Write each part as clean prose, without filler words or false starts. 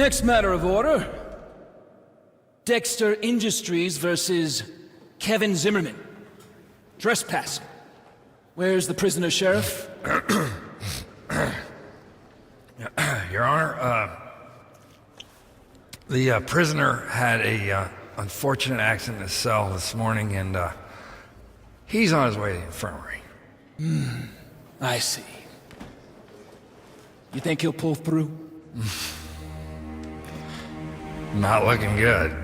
Next matter of order. Dexter Industries versus Kevin Zimmerman. Trespassing. Where's the prisoner, Sheriff? Your Honor, the prisoner had a unfortunate accident in his cell this morning, and he's on his way to the infirmary. I see. You think he'll pull through? Not looking good.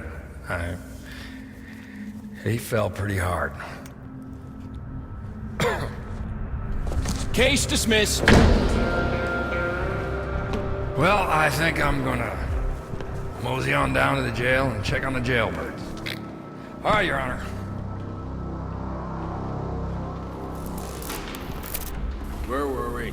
He fell pretty hard. Case dismissed. Well, I think I'm gonna mosey on down to the jail and check on the jailbirds. All right, Your Honor. Where were we?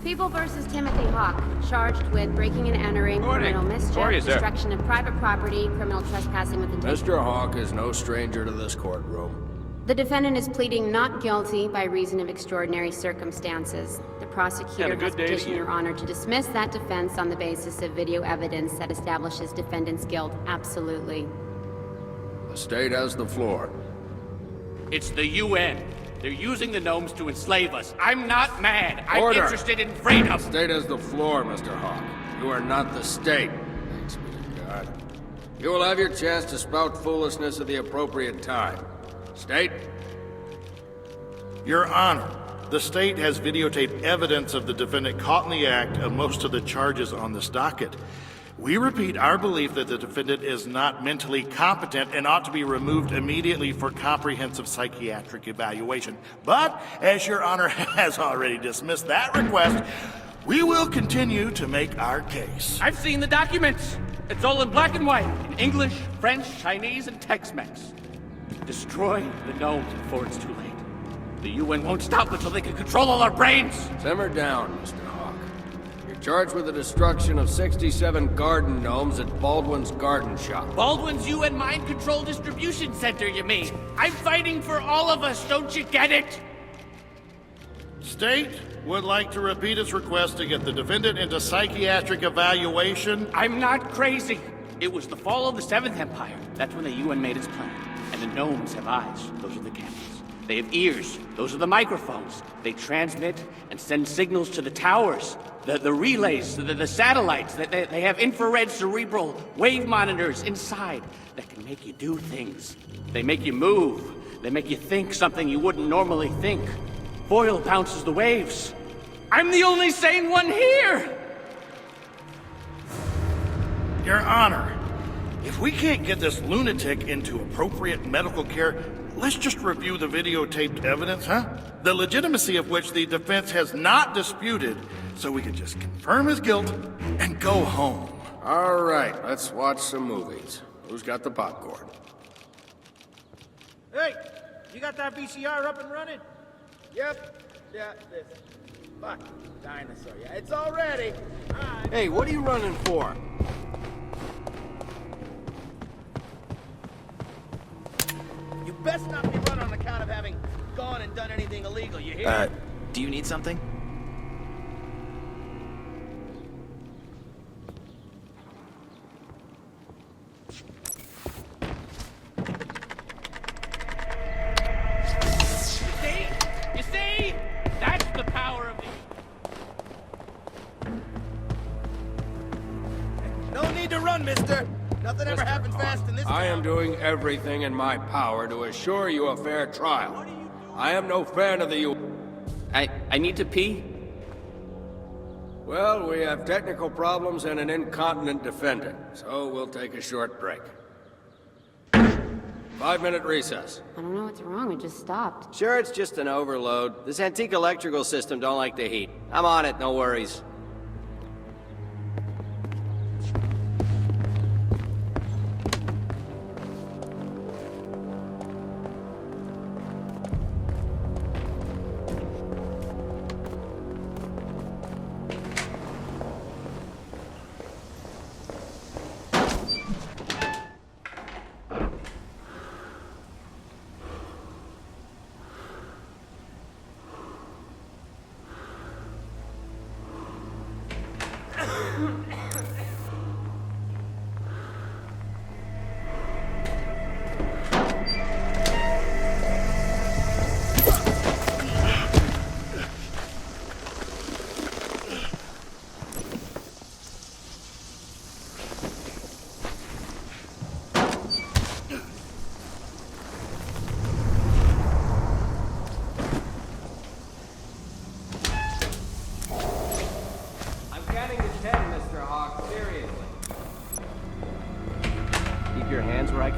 People versus Timothy Hawk, charged with breaking and entering, criminal mischief, destruction of private property, criminal trespassing with intent. Mr. Hawk is no stranger to this courtroom. The defendant is pleading not guilty by reason of extraordinary circumstances. The prosecutor has petitioned Your Honor to dismiss that defense on the basis of video evidence that establishes defendant's guilt absolutely. The state has the floor. It's the UN. They're using the gnomes to enslave us. I'm not mad. I'm interested in freedom. The state has the floor, Mr. Hawk. You are not the state. Thanks be to God. You will have your chance to spout foolishness at the appropriate time. State? Your Honor, the state has videotaped evidence of the defendant caught in the act of most of the charges on this docket. We repeat our belief that the defendant is not mentally competent and ought to be removed immediately for comprehensive psychiatric evaluation. But, as Your Honor has already dismissed that request, we will continue to make our case. I've seen the documents. It's all in black and white, in English, French, Chinese, and Tex-Mex. Destroy the gnomes before it's too late. The UN won't stop until they can control all our brains! Simmer down, Mr. Hawk. You're charged with the destruction of 67 garden gnomes at Baldwin's Garden Shop. Baldwin's UN Mind Control Distribution Center, you mean? I'm fighting for all of us, don't you get it? State would like to repeat its request to get the defendant into psychiatric evaluation. I'm not crazy. It was the fall of the Seventh Empire. That's when the UN made its plan. And the gnomes have eyes. Those are the cameras. They have ears. Those are the microphones. They transmit and send signals to the towers, the relays, the satellites. They have infrared cerebral wave monitors inside that can make you do things. They make you move. They make you think something you wouldn't normally think. Foil bounces the waves. I'm the only sane one here! Your Honor, if we can't get this lunatic into appropriate medical care, let's just review the videotaped evidence, huh? The legitimacy of which the defense has not disputed, so we can just confirm his guilt and go home. All right, let's watch some movies. Who's got the popcorn? Hey, you got that VCR up and running? Yep. Yeah, this. Fuck, dinosaur. Yeah, it's all ready. All right. Hey, what are you running for? You best not be run on account of having gone and done anything illegal, you hear? Do you need something? You see? That's the power of the... No need to run, mister. Nothing ever happens fast in this I am town. doing everything in my power to assure you a fair trial. I am no fan of the U. I need to pee? Well, we have technical problems and an incontinent defendant, so we'll take a short break. 5-minute recess. I don't know what's wrong, it just stopped. Sure, it's just an overload. This antique electrical system don't like the heat. I'm on it, no worries.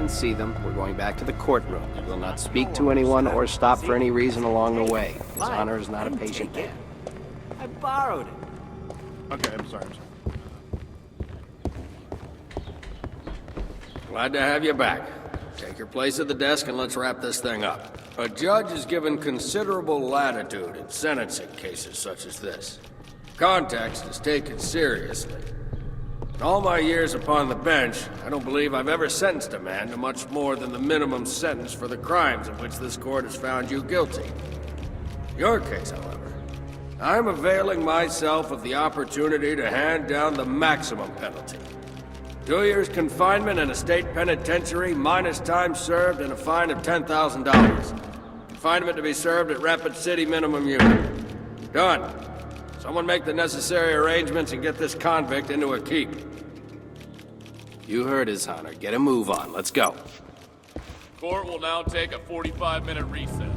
didn't see them, we're going back to the courtroom. You will not speak to anyone or stop for any reason along the way. His Honor is not a patient man. I borrowed it. Okay, I'm sorry. Glad to have you back. Take your place at the desk and let's wrap this thing up. A judge is given considerable latitude in sentencing cases such as this. Context is taken seriously. In all my years upon the bench, I don't believe I've ever sentenced a man to much more than the minimum sentence for the crimes of which this court has found you guilty. In your case, however, I'm availing myself of the opportunity to hand down the maximum penalty. 2 years confinement in a state penitentiary, minus time served and a fine of $10,000. Confinement to be served at Rapid City minimum unit. Done. Someone make the necessary arrangements and get this convict into a keep. You heard His Honor. Get a move on. Let's go. Court will now take a 45-minute recess.